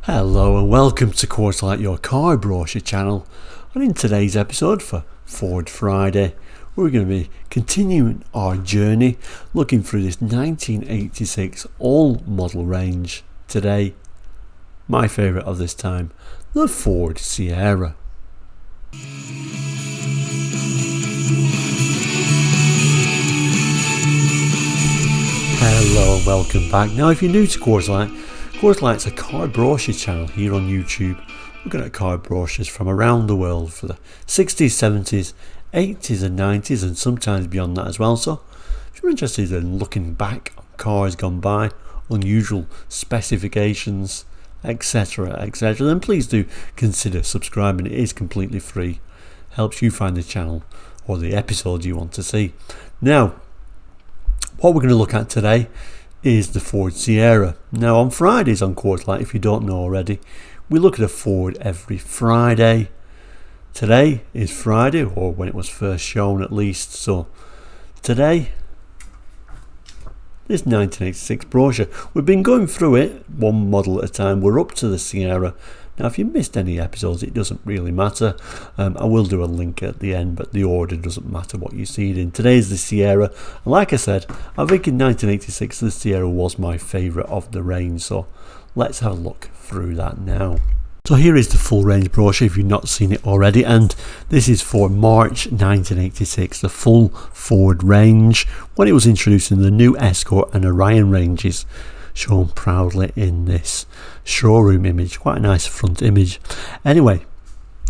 Hello and welcome to Quarterlight, your car brochure channel, and in today's episode for Ford Friday we're going to be continuing our journey looking through this 1986 all model range. Today, my favourite of this time, the Ford Sierra. Hello and welcome back. Now if you're new to Quarterlight, Quarterlight's a car brochure channel here on YouTube, looking at car brochures from around the world for the 60s, 70s, 80s and 90s and sometimes beyond that as well. So if you're interested in looking back on cars gone by, unusual specifications, etc, then please do consider subscribing. It is completely free, helps you find the channel or the episodes you want to see. Now what we're going to look at today is the Ford Sierra. Now on Fridays on Quarterlight, if you don't know already, we look at a Ford every Friday. Today is Friday, or when it was first shown at least. So today, this 1986 brochure, we've been going through it one model at a time. We're up to the Sierra. Now if you missed any episodes, it doesn't really matter. I will do a link at the end, but the order doesn't matter what you see it in. Today's the Sierra, and like I said, I think in 1986 the Sierra was my favourite of the range, so let's have a look through that now. So here is the full range brochure if you've not seen it already, and this is for March 1986, the full Ford range, when it was introduced in the new Escort and Orion ranges, shown proudly in this showroom image. Quite a nice front image. Anyway,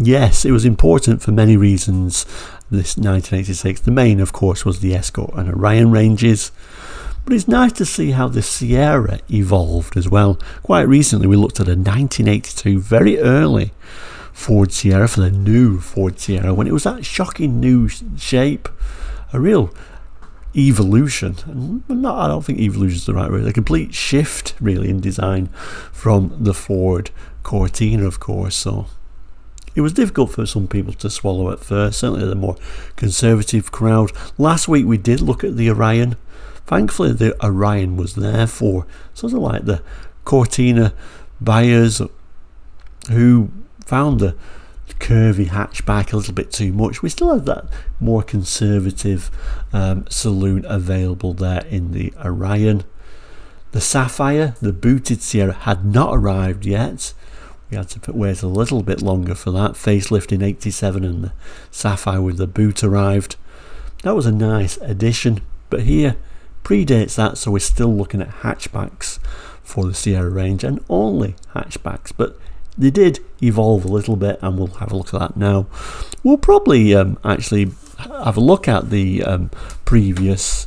yes, it was important for many reasons, this 1986. The main, of course, was the Escort and Orion ranges, but it's nice to see how the Sierra evolved as well. Quite recently we looked at a 1982 very early Ford Sierra for the new Ford Sierra, when it was that shocking new shape, a real evolution. I don't think evolution is the right word, a complete shift really in design from the Ford Cortina, of course. So it was difficult for some people to swallow at first, certainly the more conservative crowd. Last week we did look at the Orion. Thankfully the Orion was there for sort of like the Cortina buyers who found the curvy hatchback a little bit too much. We still have that more conservative saloon available there in the Orion. The Sapphire, the booted Sierra, had not arrived yet. We had to wait a little bit longer for that. Facelift in 87 and the Sapphire with the boot arrived. That was a nice addition, but here predates that, so we're still looking at hatchbacks for the Sierra range, and only hatchbacks, but they did evolve a little bit, and we'll have a look at that now. We'll probably actually have a look at the previous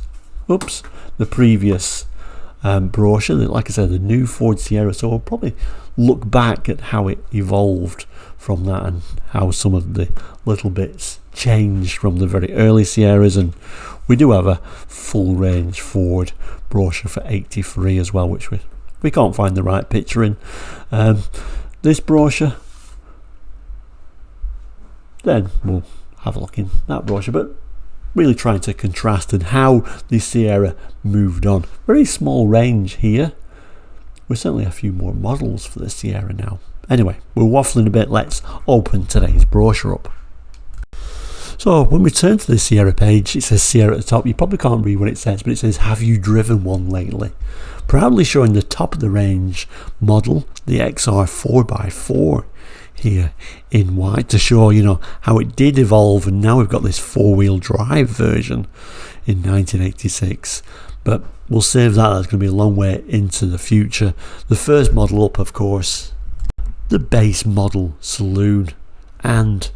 brochure, like I said, the new Ford Sierra, so we'll probably look back at how it evolved from that and how some of the little bits changed from the very early Sierras. And we do have a full range Ford brochure for 83 as well, which we can't find the right picture in this brochure. Then we'll have a look in that brochure, but really trying to contrast and how the Sierra moved on. Very small range here. We're certainly a few more models for the Sierra now. Anyway, we're waffling a bit. Let's open today's brochure up. So when we turn to the Sierra page, it says Sierra at the top. You probably can't read what it says, but it says, have you driven one lately? Proudly showing the top of the range model, the XR4x4 here in white, to show, you know, how it did evolve, and now we've got this four-wheel drive version in 1986. But we'll save that. That's going to be a long way into the future. The first model up, of course, the base model saloon, and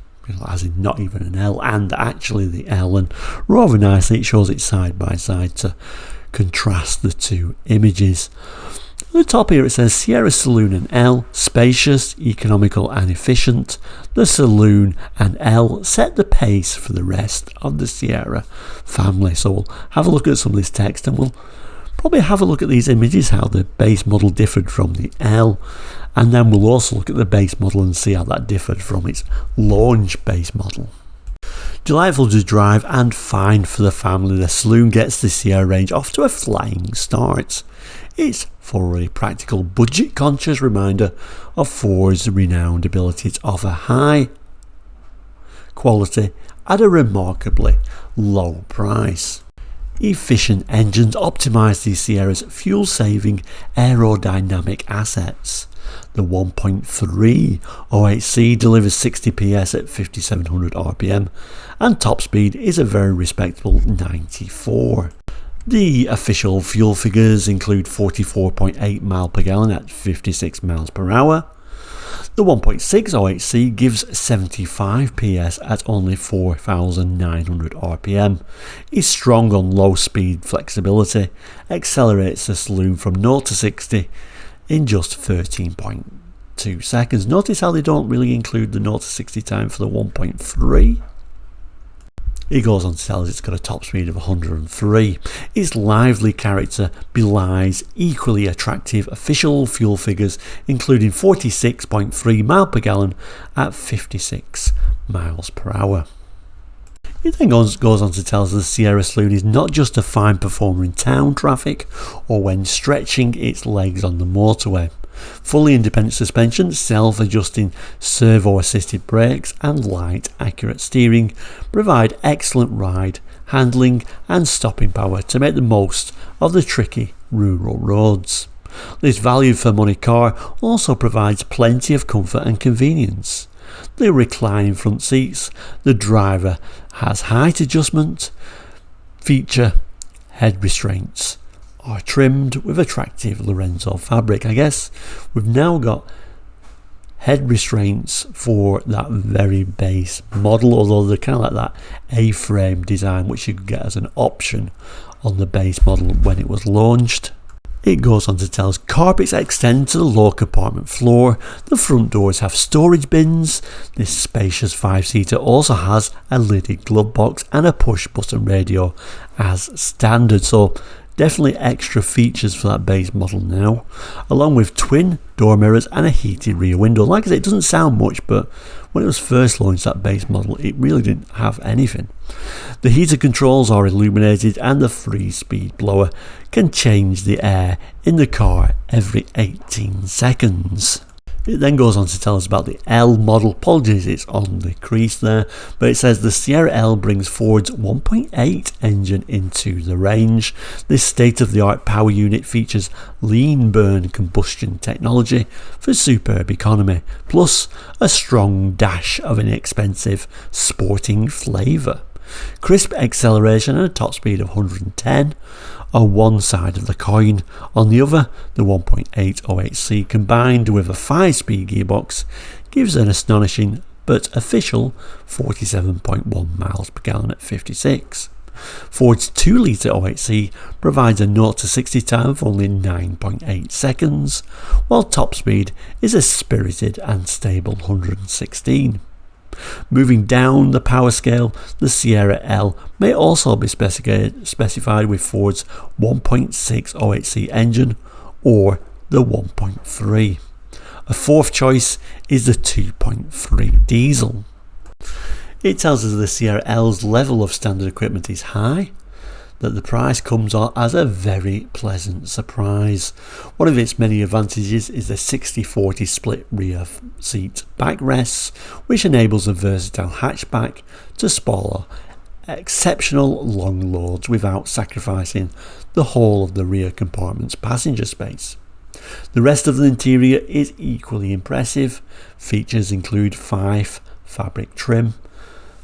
as in not even an L, and actually the L, and rather nicely it shows it side by side to contrast the two images. At the top here it says Sierra Saloon and L, spacious, economical and efficient. The Saloon and L set the pace for the rest of the Sierra family. So we'll have a look at some of this text, and we'll probably have a look at these images, how the base model differed from the L, and then we'll also look at the base model and see how that differed from its launch base model. Delightful to drive and fine for the family, the saloon gets the Sierra range off to a flying start. It's thoroughly practical, budget-conscious reminder of Ford's renowned ability to offer high quality at a remarkably low price. Efficient engines optimise the Sierra's fuel-saving aerodynamic assets. The 1.3 OHC delivers 60 PS at 5700 RPM and top speed is a very respectable 94. The official fuel figures include 44.8 mpg at 56 miles per hour. The 1.6 OHC gives 75 PS at only 4,900 RPM, is strong on low speed flexibility, accelerates the saloon from 0 to 60 in just 13.2 seconds. Notice how they don't really include the 0 to 60 time for the 1.3. It goes on to tell us it's got a top speed of 103. Its lively character belies equally attractive official fuel figures, including 46.3 mpg at 56 miles per hour. It then goes on to tell us the Sierra Saloon is not just a fine performer in town traffic or when stretching its legs on the motorway. Fully independent suspension, self-adjusting servo-assisted brakes and light, accurate steering provide excellent ride, handling and stopping power to make the most of the tricky rural roads. This value for money car also provides plenty of comfort and convenience. The reclining front seats, the driver has height adjustment feature, head restraints are trimmed with attractive Lorenzo fabric. I guess we've now got head restraints for that very base model, although they're kind of like that A-frame design which you could get as an option on the base model when it was launched. It goes on to tell us carpets extend to the lower compartment floor, the front doors have storage bins, this spacious 5-seater also has a lidded glove box and a push button radio as standard, so definitely extra features for that base model now, along with twin door mirrors and a heated rear window. Like I said, it doesn't sound much, but when it was first launched, that base model, it really didn't have anything. The heater controls are illuminated and the 3-speed blower can change the air in the car every 18 seconds. It then goes on to tell us about the L model. Apologies, it's on the crease there, but it says the Sierra L brings Ford's 1.8 engine into the range. This state-of-the-art power unit features lean burn combustion technology for superb economy, plus a strong dash of inexpensive sporting flavour. Crisp acceleration and a top speed of 110 are one side of the coin. On the other, the 1.8 OHC combined with a 5-speed gearbox gives an astonishing but official 47.1 miles per gallon at 56. Ford's 2-litre OHC provides a 0 to 60 time of only 9.8 seconds, while top speed is a spirited and stable 116. Moving down the power scale, the Sierra L may also be specified with Ford's 1.6 OHC engine or the 1.3. A fourth choice is the 2.3 diesel. It tells us the Sierra L's level of standard equipment is high, that the price comes as a very pleasant surprise. One of its many advantages is the 60-40 split rear seat backrests, which enables a versatile hatchback to spoil exceptional long loads without sacrificing the whole of the rear compartment's passenger space. The rest of the interior is equally impressive. Features include 5 fabric trim,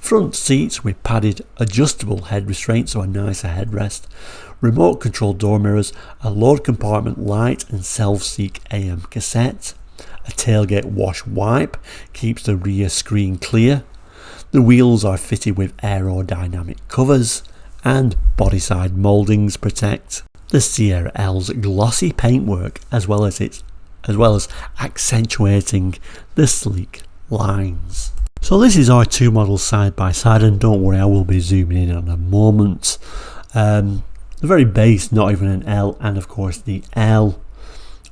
front seats with padded adjustable head restraints, so a nicer headrest, remote control door mirrors, a load compartment light and self-seek AM cassette, a tailgate wash wipe keeps the rear screen clear, the wheels are fitted with aerodynamic covers, and body side mouldings protect the Sierra L's glossy paintwork as well as accentuating the sleek lines. So this is our two models side by side, and don't worry, I will be zooming in on a moment. The very base, not even an L, and of course the L.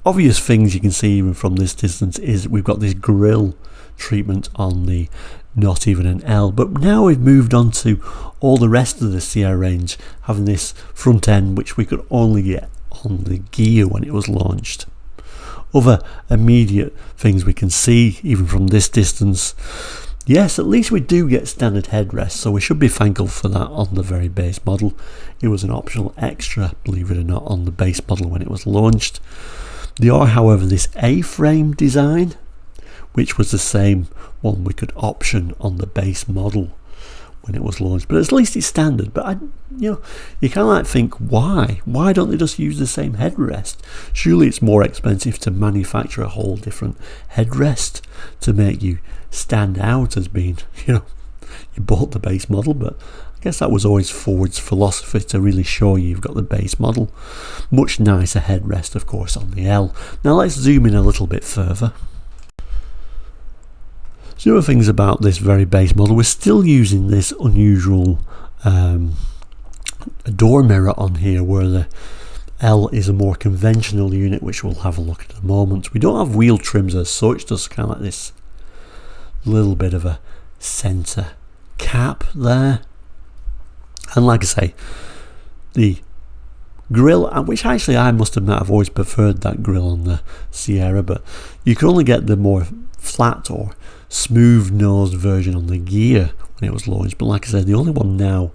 Obvious things you can see even from this distance is we've got this grille treatment on the not even an L, but now we've moved on to all the rest of the Sierra range having this front end which we could only get on the Ghia when it was launched. Other immediate things we can see, even from this distance, yes, at least we do get standard headrests, so we should be thankful for that on the very base model. It was an optional extra, believe it or not, on the base model when it was launched. There are, however, this A-frame design, which was the same one we could option on the base model when it was launched, but at least it's standard. But you kind of like think, why don't they just use the same headrest? Surely it's more expensive to manufacture a whole different headrest to make you stand out as being, you bought the base model. But I guess that was always Ford's philosophy, to really show you've got the base model. Much nicer headrest, of course, on the L. Now let's zoom in a little bit further. So the other things about this very base model, we're still using this unusual door mirror on here, where the L is a more conventional unit, which we'll have a look at in a moment. We don't have wheel trims as such, just kind of like this little bit of a centre cap there. And like I say, the grille, which actually I must admit I've always preferred that grille on the Sierra, but you can only get the more flat or smooth nosed version on the Ghia when it was launched. But like I said, the only one now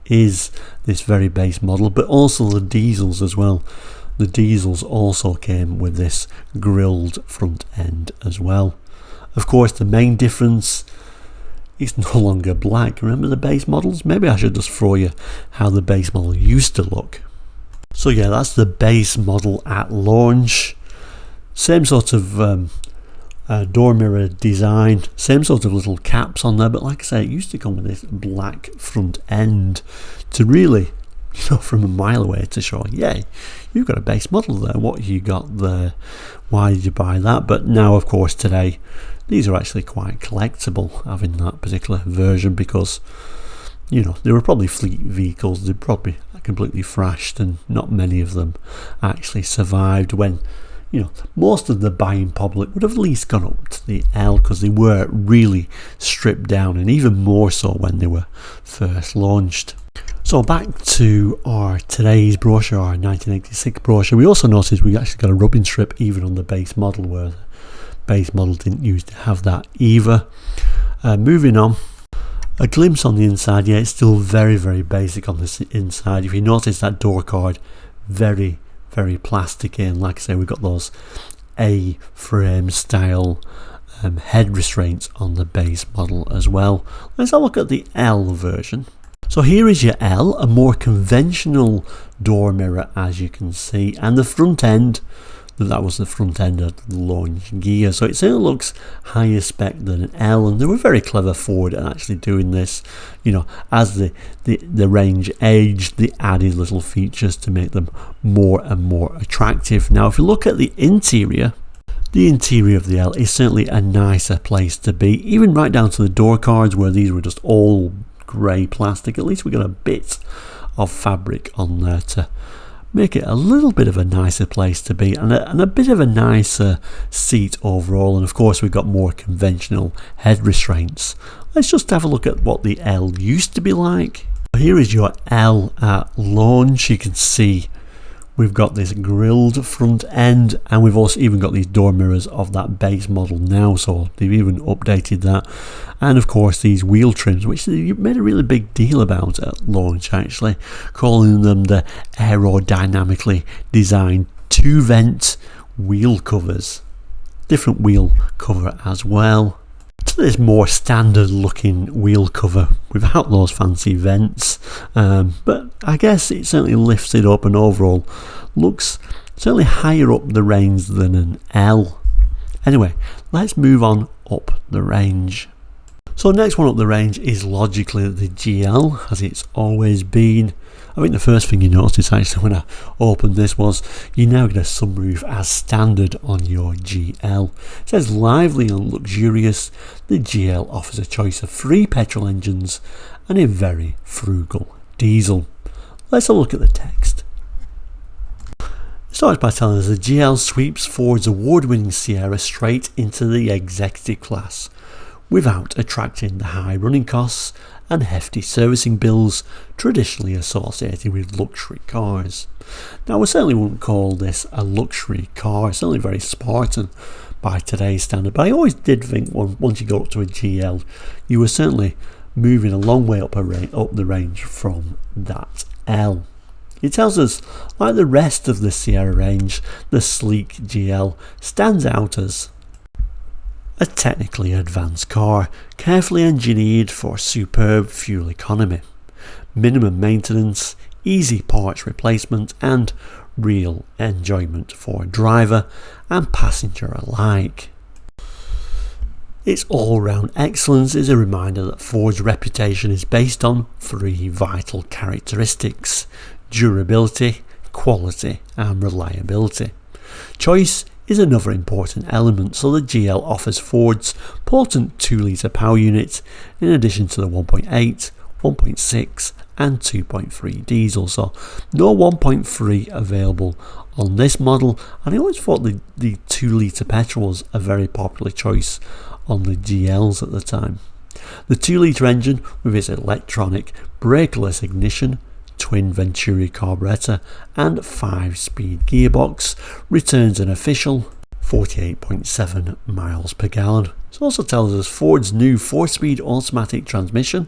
is this very base model, but also the diesels as well. The diesels also came with this grilled front end as well. Of course, the main difference, it's no longer black. Remember the base models? Maybe I should just throw you how the base model used to look. So yeah, that's the base model at launch. Same sort of door mirror design, same sort of little caps on there, but like I say, it used to come with this black front end to really, from a mile away to show, yeah, you've got a base model there, what you got there, why did you buy that? But now, of course, today, these are actually quite collectible, having that particular version, because, they were probably fleet vehicles, they're probably completely thrashed, and not many of them actually survived when most of the buying public would have at least gone up to the L, because they were really stripped down, and even more so when they were first launched. So back to our today's brochure, our 1986 brochure, we also noticed we actually got a rubbing strip even on the base model, where the base model didn't used to have that either. Moving on, a glimpse on the inside. Yeah, it's still very, very basic on the inside. If you notice that door card, very plasticky, and like I say, we've got those A-frame style head restraints on the base model as well. Let's have a look at the L version. So here is your L, a more conventional door mirror, as you can see, and the front end, that was the front end of the launch Ghia, so it certainly looks higher spec than an L, and they were very clever Ford at actually doing this. As the range aged, they added little features to make them more and more attractive. Now if you look at the interior of the L is certainly a nicer place to be, even right down to the door cards, where these were just all grey plastic. At least we got a bit of fabric on there to make it a little bit of a nicer place to be, and a bit of a nicer seat overall. And of course we've got more conventional head restraints. Let's just have a look at what the L used to be like. Here is your L at launch. You can see we've got this grilled front end, and we've also even got these door mirrors of that base model now, so they've even updated that. And of course these wheel trims, which they made a really big deal about at launch, actually calling them the aerodynamically designed 2-vent wheel covers. Different wheel cover as well. To this more standard looking wheel cover without those fancy vents, but I guess it certainly lifts it up and overall looks certainly higher up the range than an L. Anyway, let's move on up the range. So next one up the range is logically the GL, as it's always been. I think the first thing you notice actually when I opened this was you now get a sunroof as standard on your GL. It says lively and luxurious. The GL offers a choice of 3 petrol engines and a very frugal diesel. Let's have a look at the text. It starts by telling us the GL sweeps Ford's award-winning Sierra straight into the executive class, without attracting the high running costs and hefty servicing bills traditionally associated with luxury cars. Now, I certainly wouldn't call this a luxury car, it's certainly very Spartan by today's standard, but I always did think once you got up to a GL, you were certainly moving a long way up the range from that L. It tells us, like the rest of the Sierra range, the sleek GL stands out as a technically advanced car, carefully engineered for superb fuel economy, minimum maintenance, easy parts replacement and real enjoyment for driver and passenger alike. Its all-round excellence is a reminder that Ford's reputation is based on three vital characteristics: durability, quality and reliability. Choice is another important element, so the GL offers Ford's potent 2-litre power unit in addition to the 1.8, 1.6 and 2.3 diesel, so no 1.3 available on this model, and I always thought the 2-litre petrol was a very popular choice on the GLs at the time. The 2-litre engine with its electronic brakeless ignition, twin Venturi carburetor and 5-speed gearbox returns an official 48.7 miles per gallon. It also tells us Ford's new 4-speed automatic transmission,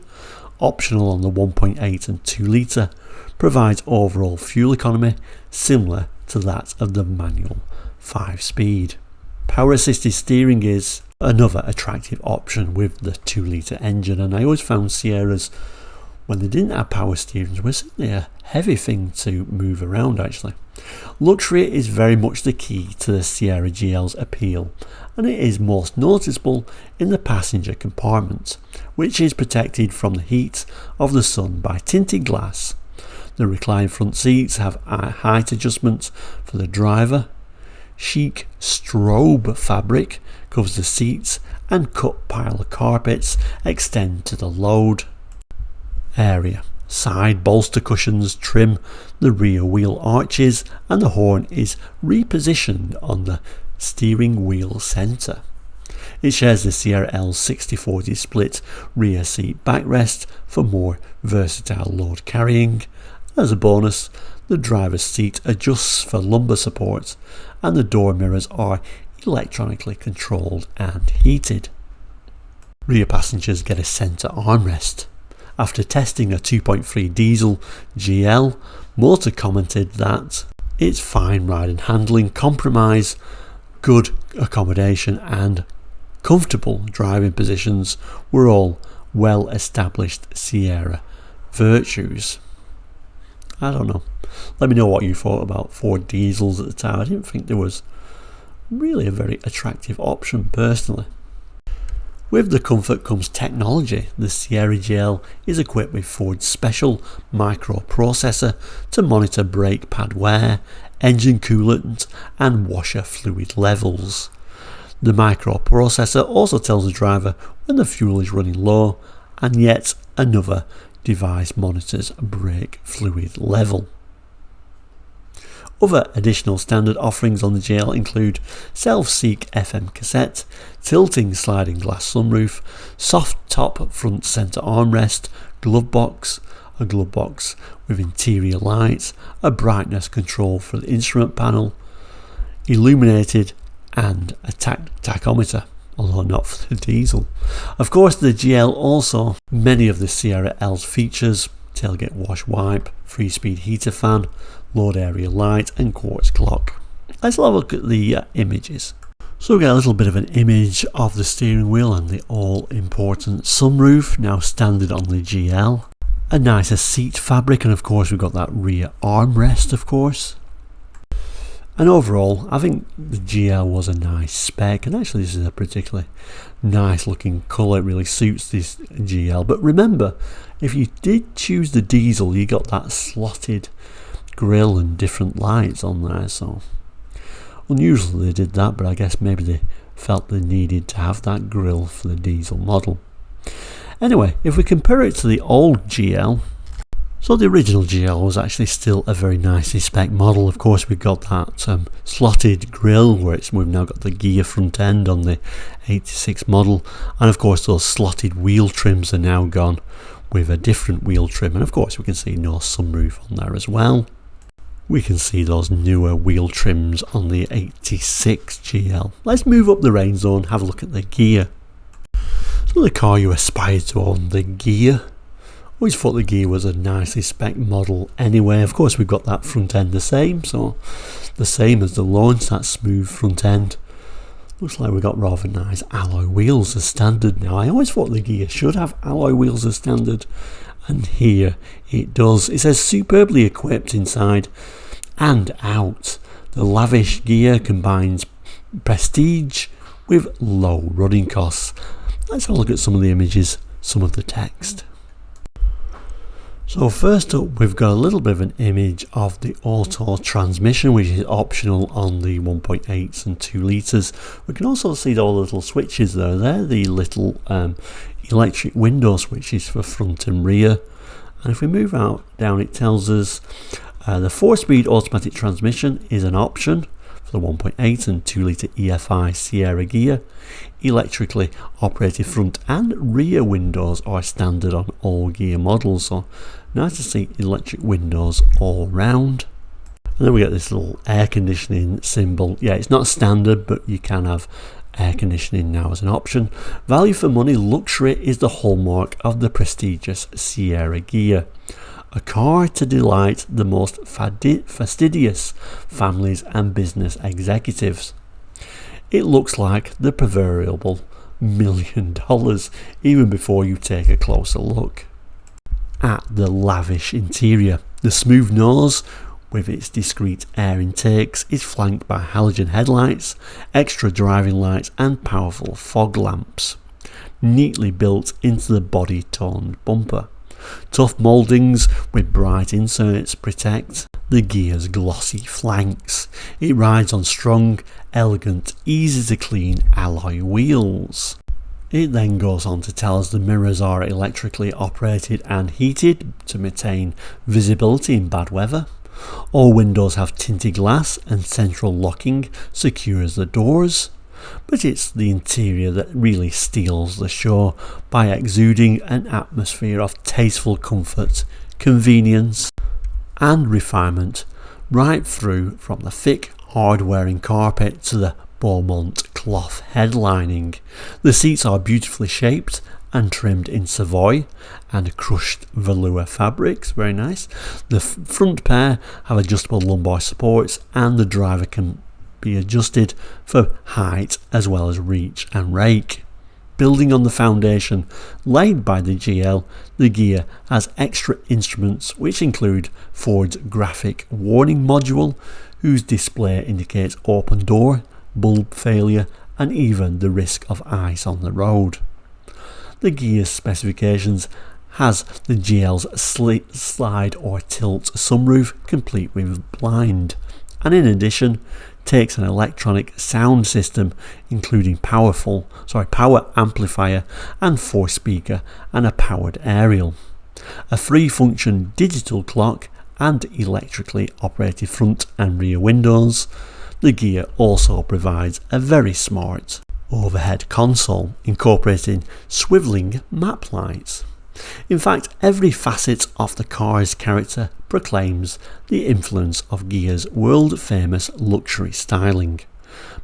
optional on the 1.8 and 2-litre, provides overall fuel economy similar to that of the manual 5-speed. Power assisted steering is another attractive option with the 2-litre engine, and I always found Sierras, when they didn't have power steering, was certainly a heavy thing to move around actually. Luxury is very much the key to the Sierra GL's appeal, and it is most noticeable in the passenger compartment, which is protected from the heat of the sun by tinted glass. The reclined front seats have height adjustments for the driver. Chic strobe fabric covers the seats, and cut pile of carpets extend to the load area. Side bolster cushions trim the rear wheel arches, and the horn is repositioned on the steering wheel centre. It shares the Sierra L's 60/40 split rear seat backrest for more versatile load carrying. As a bonus, the driver's seat adjusts for lumbar support, and the door mirrors are electronically controlled and heated. Rear passengers get a centre armrest. After testing a 2.3 diesel GL, Motor commented that its fine ride and handling compromise, good accommodation and comfortable driving positions were all well established Sierra virtues. I don't know. Let me know what you thought about Ford diesels at the time. I didn't think there was really a very attractive option personally. With the comfort comes technology. The Sierra GL is equipped with Ford's special microprocessor to monitor brake pad wear, engine coolant and washer fluid levels. The microprocessor also tells the driver when the fuel is running low, and yet another device monitors brake fluid level. Other additional standard offerings on the GL include self-seek FM cassette, tilting sliding glass sunroof, soft top front centre armrest, glove box, a glove box with interior lights, a brightness control for the instrument panel, illuminated and a tachometer, although not for the diesel. Of course, the GL also many of the Sierra L's features: tailgate wash wipe, 3-speed heater fan, load area light and quartz clock. Let's have a look at the images. So we get a little bit of an image of the steering wheel and the all-important sunroof, now standard on the GL. A nicer seat fabric, and of course we've got that rear armrest of course. And overall, I think the GL was a nice spec, and actually this is a particularly nice looking colour. It really suits this GL. But remember, if you did choose the diesel, you got that slotted grille and different lights on there, so unusual they did that, but I guess maybe they felt they needed to have that grille for the diesel model. Anyway, if we compare it to the old GL, So the original GL was actually still a very nicely spec model. Of course, we've got that slotted grille, we've now got the Ghia front end on the 86 model, and of course those slotted wheel trims are now gone with a different wheel trim, and of course we can see no sunroof on there as well. We can see those newer wheel trims on the 86 GL. Let's move up the range though and have a look at the Ghia. So the car you aspire to own, the Ghia. Always thought the Ghia was a nicely spec model anyway. Of course we've got that front end the same, so the same as the launch, that smooth front end. Looks like we've got rather nice alloy wheels as standard now. I always thought the Ghia should have alloy wheels as standard, and here it does. It says superbly equipped inside and out. The lavish Ghia combines prestige with low running costs. Let's have a look at some of the images, some of the text. So first up, we've got a little bit of an image of the auto transmission, which is optional on the 1.8s and 2 litres. We can also see all the little switches there. They're the little electric window switches for front and rear. And if we move out down, it tells us the 4-speed automatic transmission is an option for the 1.8 and 2 litre EFI Sierra Ghia. Electrically operated front and rear windows are standard on all Ghia models, so nice to see electric windows all round. And then we get this little air conditioning symbol. Yeah, it's not standard, but you can have air conditioning now as an option. Value for money, luxury is the hallmark of the prestigious Sierra Ghia. A car to delight the most fastidious families and business executives. It looks like the proverbial $1 million even before you take a closer look at the lavish interior. The smooth nose with its discreet air intakes is flanked by halogen headlights, extra driving lights and powerful fog lamps, neatly built into the body-toned bumper. Tough mouldings with bright inserts protect the Ghia's glossy flanks. It rides on strong, elegant, easy to clean alloy wheels. It then goes on to tell us the mirrors are electrically operated and heated to maintain visibility in bad weather. All windows have tinted glass and central locking secures the doors. But it's the interior that really steals the show by exuding an atmosphere of tasteful comfort, convenience and refinement, right through from the thick hard-wearing carpet to the Beaumont cloth headlining. The seats are beautifully shaped and trimmed in Savoy and crushed velour fabrics, very nice. The front pair have adjustable lumbar supports and the driver can be adjusted for height as well as reach and rake. Building on the foundation laid by the GL, the Ghia has extra instruments which include Ford's graphic warning module, whose display indicates open door, bulb failure and even the risk of ice on the road. The Ghia's specifications has the GL's slide or tilt sunroof complete with blind, and in addition takes an electronic sound system including power amplifier and 4-speaker and a powered aerial, a 3-function digital clock and electrically operated front and rear windows. The Ghia also provides a very smart overhead console incorporating swivelling map lights. In fact, every facet of the car's character proclaims the influence of Ghia's world-famous luxury styling.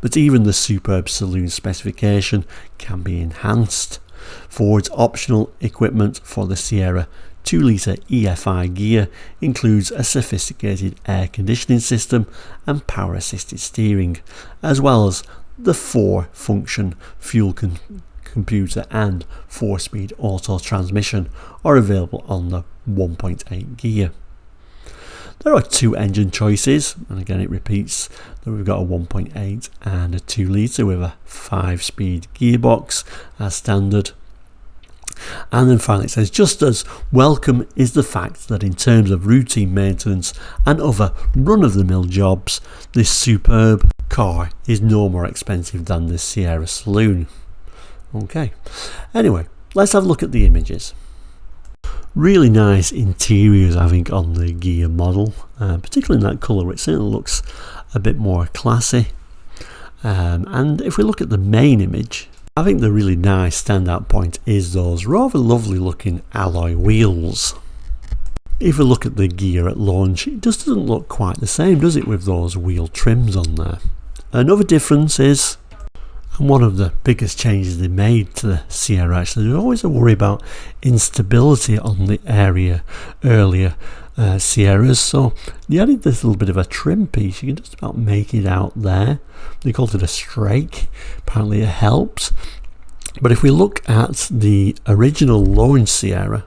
But even the superb saloon specification can be enhanced. Ford's optional equipment for the Sierra 2-litre EFI Ghia includes a sophisticated air conditioning system and power-assisted steering, as well as the 4-function fuel computer and 4-speed auto transmission are available on the 1.8 Ghia. There are 2 engine choices, and again it repeats that we've got a 1.8 and a 2 litre with a 5-speed gearbox as standard. And then finally it says, just as welcome is the fact that in terms of routine maintenance and other run-of-the-mill jobs, this superb car is no more expensive than the Sierra Saloon. Okay, anyway, let's have a look at the images. Really nice interiors, I think, on the Ghia model, particularly in that colour. It certainly looks a bit more classy. And if we look at the main image, I think the really nice standout point is those rather lovely looking alloy wheels. If we look at the Ghia at launch, it just doesn't look quite the same, does it, with those wheel trims on there. Another difference is, and one of the biggest changes they made to the Sierra, actually, there's always a worry about instability on the earlier Sierras, so they added this little bit of a trim piece. You can just about make it out there. They called it a strake. Apparently it helps. But if we look at the original launch Sierra,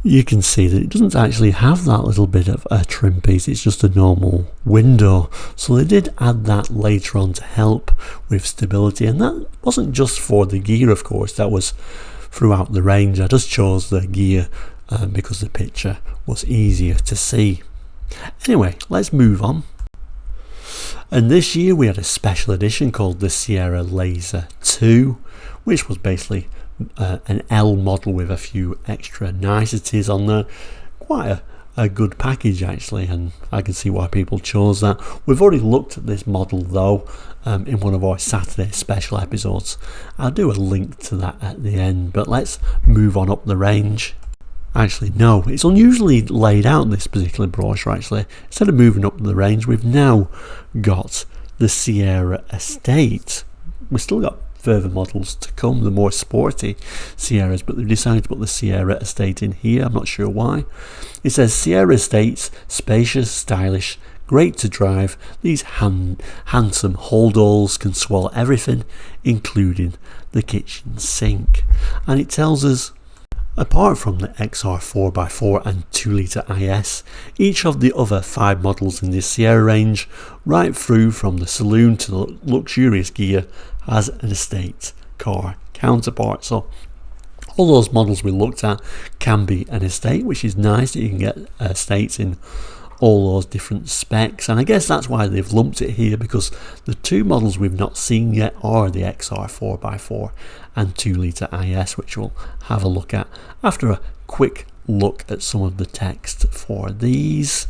you can see that it doesn't actually have that little bit of a trim piece. It's just a normal window. So they did add that later on to help with stability, and that wasn't just for the Ghia, of course. That was throughout the range. I just chose the Ghia because the picture was easier to see. Anyway, let's move on. And this year we had a special edition called the Sierra Laser 2, which was basically an L model with a few extra niceties on there. Quite a good package, actually, and I can see why people chose that. We've already looked at this model though in one of our Saturday special episodes. I'll do a link to that at the end, but let's move on up the range. Actually, no, it's unusually laid out, this particular brochure. Actually, instead of moving up the range, we've now got the Sierra Estate. We've still got further models to come, the more sporty Sierras, but they've decided to put the Sierra Estate in here. I'm not sure why. It says Sierra Estates, spacious, stylish, great to drive. These handsome holdalls can swallow everything, including the kitchen sink. And it tells us, apart from the XR4x4 and 2-litre IS, each of the other 5 models in this Sierra range, right through from the saloon to the luxurious Ghia, has an estate car counterpart. So all those models we looked at can be an estate, which is nice that you can get estates in all those different specs, and I guess that's why they've lumped it here, because the 2 models we've not seen yet are the XR4x4 and 2-litre IS, which we'll have a look at after a quick look at some of the text for these.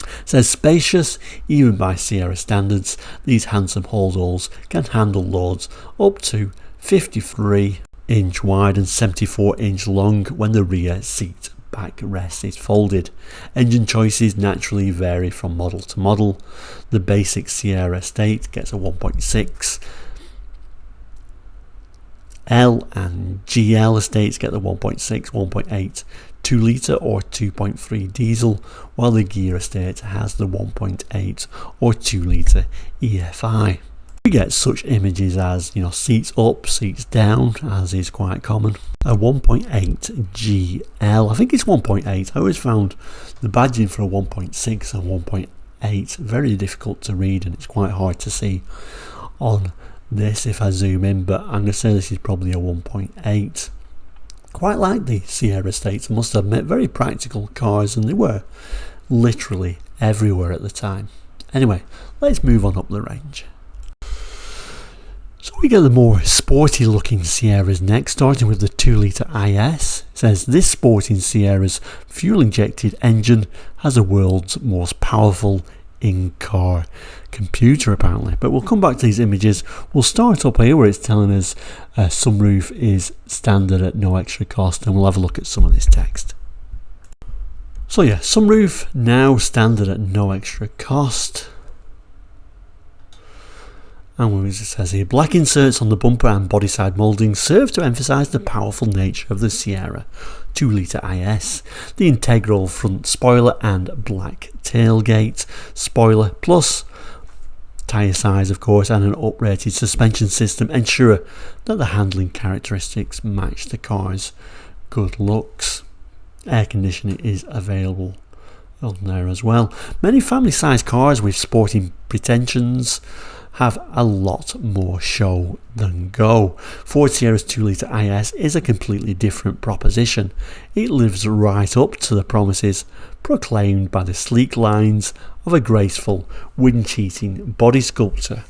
It says spacious, even by Sierra standards, these handsome holdalls can handle loads up to 53-inch wide and 74-inch long when the rear seat backrest is folded. Engine choices naturally vary from model to model. The basic Sierra Estate gets a 1.6. L and GL estates get the 1.6, 1.8, 2-litre or 2.3 diesel, while the Ghia estate has the 1.8 or 2-litre EFI. We get such images as, seats up, seats down, as is quite common. A 1.8 GL, I think it's 1.8. I always found the badging for a 1.6 and 1.8 very difficult to read, and it's quite hard to see on this if I zoom in, but I'm going to say this is probably a 1.8. Quite like the Sierra Estates, I must admit. Very practical cars, and they were literally everywhere at the time. Anyway, let's move on up the range. So we get the more sporty looking Sierras next, starting with the 2-litre IS. It says this sporting Sierra's fuel injected engine has the world's most powerful in-car computer, apparently. But we'll come back to these images. We'll start up here where it's telling us sunroof is standard at no extra cost, and we'll have a look at some of this text. So yeah, sunroof now standard at no extra cost. And as it says here, black inserts on the bumper and body side moulding serve to emphasise the powerful nature of the Sierra 2-litre IS. The integral front spoiler and black tailgate spoiler, plus tyre size of course, and an uprated suspension system ensure that the handling characteristics match the car's good looks. Air conditioning is available on there as well. Many family size cars with sporting pretensions have a lot more show than go. Ford Sierra's 2-litre IS is a completely different proposition. It lives right up to the promises proclaimed by the sleek lines of a graceful, wind-cheating body sculpture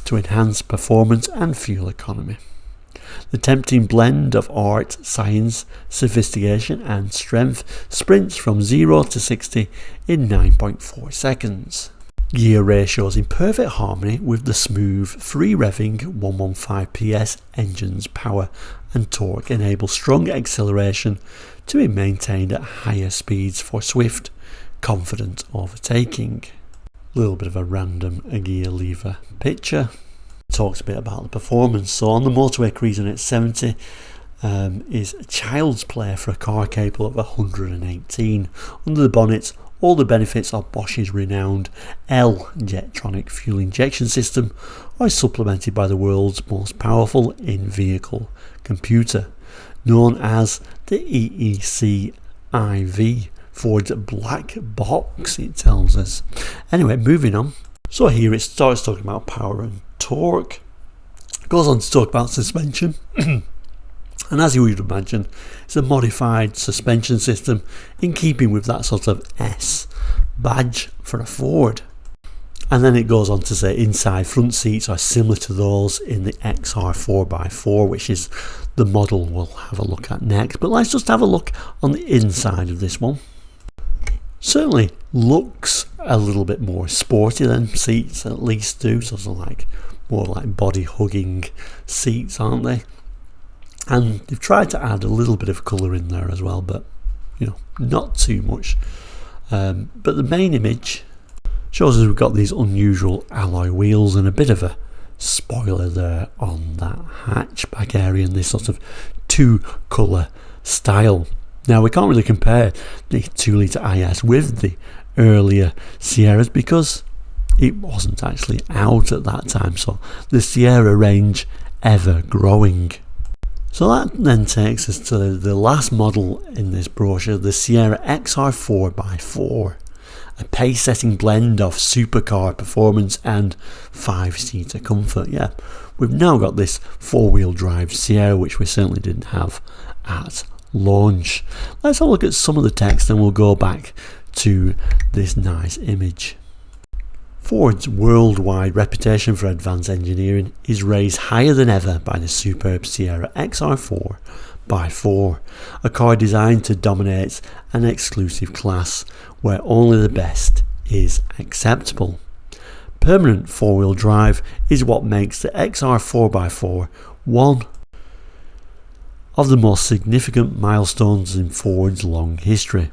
to enhance performance and fuel economy. The tempting blend of art, science, sophistication and strength sprints from 0 to 60 in 9.4 seconds. Gear ratios in perfect harmony with the smooth, free-revving 115 PS engine's power and torque enable strong acceleration to be maintained at higher speeds for swift, confident overtaking. A little bit of a random gear lever picture. Talks a bit about the performance. So on the motorway cruising at 70 is child's play for a car capable of 118. Under the bonnet, all the benefits of Bosch's renowned L-Jetronic fuel injection system are supplemented by the world's most powerful in-vehicle computer, known as the EEC-IV, Ford's black box, it tells us. Anyway, moving on. So here it starts talking about power and torque. It goes on to talk about suspension. And as you would imagine, it's a modified suspension system in keeping with that sort of S badge for a Ford. And then it goes on to say inside front seats are similar to those in the XR4x4, which is the model we'll have a look at next. But let's just have a look on the inside of this one. Certainly looks a little bit more sporty than seats at least do, sort of like more like body hugging seats, aren't they? And they've tried to add a little bit of colour in there as well, but you know, not too much. But the main image shows us we've got these unusual alloy wheels and a bit of a spoiler there on that hatchback area in this sort of two colour style. Now we can't really compare the 2-litre IS with the earlier Sierras because it wasn't actually out at that time, so the Sierra range ever growing. So that then takes us to the last model in this brochure, the Sierra XR4x4, a pace-setting blend of supercar performance and 5-seater comfort. Yeah, we've now got this 4-wheel drive Sierra, which we certainly didn't have at launch. Let's have a look at some of the text and we'll go back to this nice image. Ford's worldwide reputation for advanced engineering is raised higher than ever by the superb Sierra XR4x4, a car designed to dominate an exclusive class where only the best is acceptable. Permanent 4-wheel drive is what makes the XR4x4 one of the most significant milestones in Ford's long history.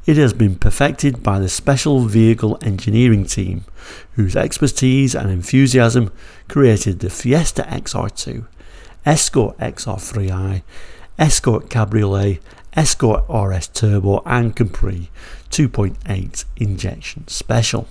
It has been perfected by the Special Vehicle Engineering team, whose expertise and enthusiasm created the Fiesta XR2, Escort XR3i, Escort Cabriolet, Escort RS Turbo and Capri 2.8 injection special.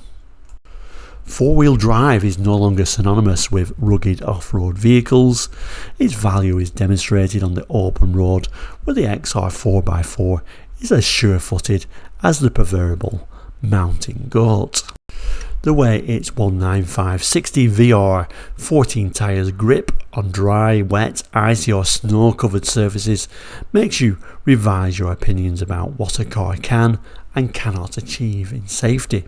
4-wheel drive is no longer synonymous with rugged off-road vehicles. Its value is demonstrated on the open road, where the XR4x4 is as sure-footed as the proverbial mountain goat. The way its 195/60 VR 14 tyres grip on dry, wet, icy or snow-covered surfaces makes you revise your opinions about what a car can and cannot achieve in safety.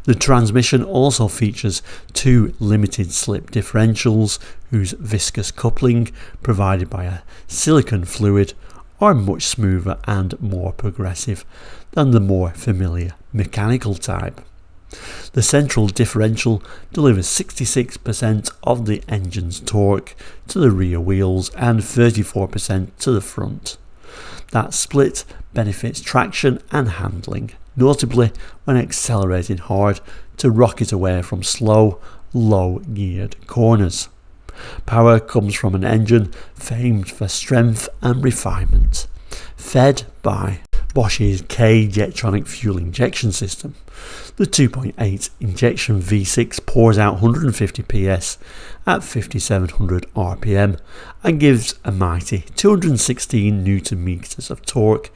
The transmission also features 2 limited slip differentials whose viscous coupling, provided by a silicone fluid, are much smoother and more progressive than the more familiar mechanical type. The central differential delivers 66% of the engine's torque to the rear wheels and 34% to the front. That split benefits traction and handling, notably when accelerating hard to rocket away from slow, low-geared corners. Power comes from an engine famed for strength and refinement, fed by Bosch's K-Jetronic fuel injection system. The 2.8 injection V6 pours out 150 PS at 5700 RPM and gives a mighty 216 Nm of torque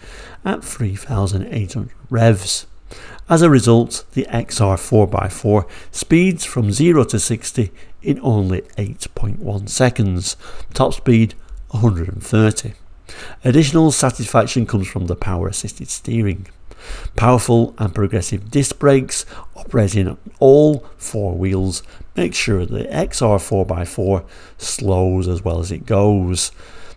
at 3800 revs. As a result, the XR4x4 speeds from 0 to 60 in only 8.1 seconds, top speed 130. Additional satisfaction comes from the power assisted steering. Powerful and progressive disc brakes operating on all four wheels make sure the XR4x4 slows as well as it goes.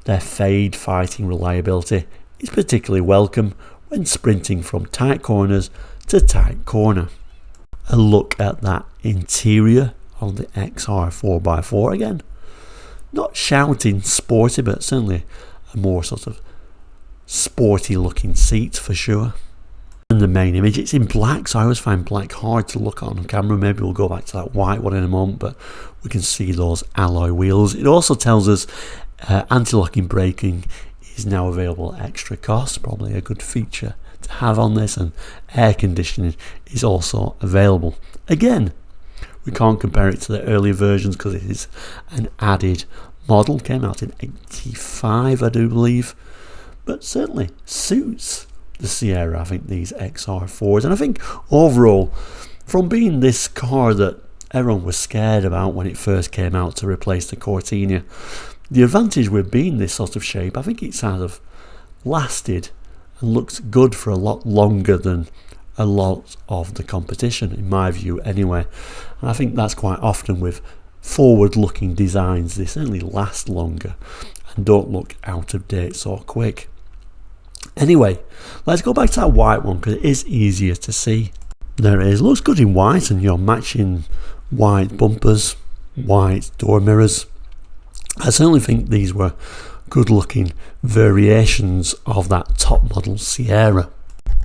Their fade fighting reliability is particularly welcome when sprinting from tight corners to tight corner. A look at that interior on the XR4x4 again. Not shouting sporty, but certainly a more sort of sporty looking seat for sure. And the main image, it's in black, so I always find black hard to look at on camera. Maybe we'll go back to that white one in a moment, but we can see those alloy wheels. It also tells us anti-locking braking is now available at extra cost, probably a good feature to have on this, and air conditioning is also available. Again, we can't compare it to the earlier versions because it is an added model. Came out in 85, I do believe, but certainly suits the Sierra, I think, these XR4s. And I think overall, from being this car that everyone was scared about when it first came out to replace the Cortina, the advantage with being this sort of shape, I think it's kind of lasted and looks good for a lot longer than a lot of the competition, in my view anyway. And I think that's quite often with forward-looking designs. They certainly last longer and don't look out of date so quick. Anyway, let's go back to that white one because it is easier to see. There it is. Looks good in white, and you're matching white bumpers, white door mirrors. I certainly think these were good looking variations of that top model Sierra.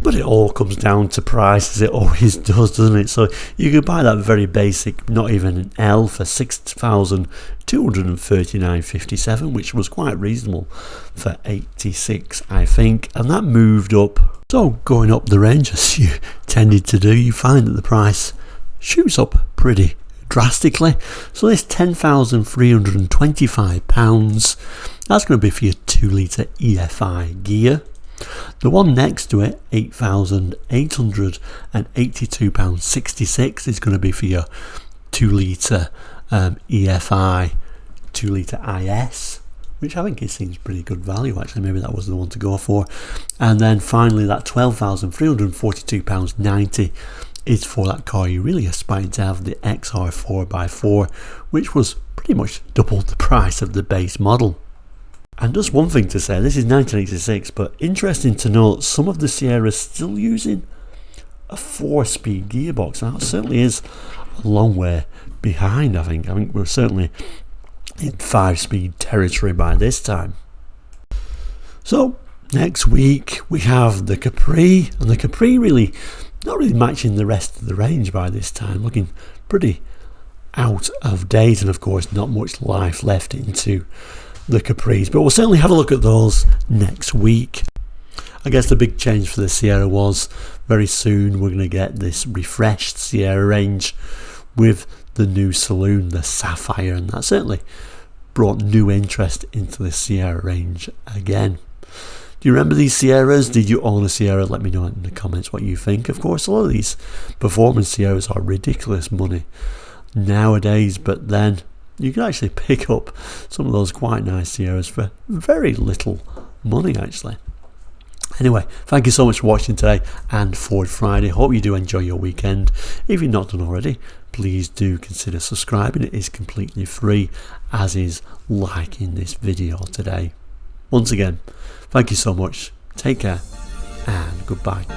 But it all comes down to price, as it always does, doesn't it? So you could buy that very basic, not even an L, for $6,239.57, which was quite reasonable for 86, I think. And that moved up. So going up the range, as you tended to do, you find that the price shoots up pretty drastically. So this £10,325, that's going to be for your 2-litre EFI Ghia. The one next to it, £8,882.66, is going to be for your 2-litre EFI 2-litre IS, which I think it seems pretty good value actually. Maybe that was the one to go for. And then finally that £12,342.90 is for that car you really aspiring to have, the XR4x4, which was pretty much double the price of the base model. And just one thing to say, this is 1986, but interesting to note, some of the Sierras still using a 4-speed gearbox. Now, it certainly is a long way behind, I think. We're certainly in 5-speed territory by this time. So, next week we have the Capri, and the Capri really not really matching the rest of the range by this time, looking pretty out of date, and of course not much life left into the Capris, but we'll certainly have a look at those next week. I guess the big change for the Sierra was very soon we're going to get this refreshed Sierra range with the new saloon, the Sapphire, and that certainly brought new interest into the Sierra range again. Do you remember these Sierras? Did you own a Sierra? Let me know in the comments what you think. Of course, a lot of these performance Sierras are ridiculous money nowadays, but then you can actually pick up some of those quite nice Sierras for very little money actually. Anyway, thank you so much for watching today and Ford Friday. Hope you do enjoy your weekend. If you've not done already, please do consider subscribing. It is completely free, as is liking this video today. Once again, thank you so much. Take care and goodbye.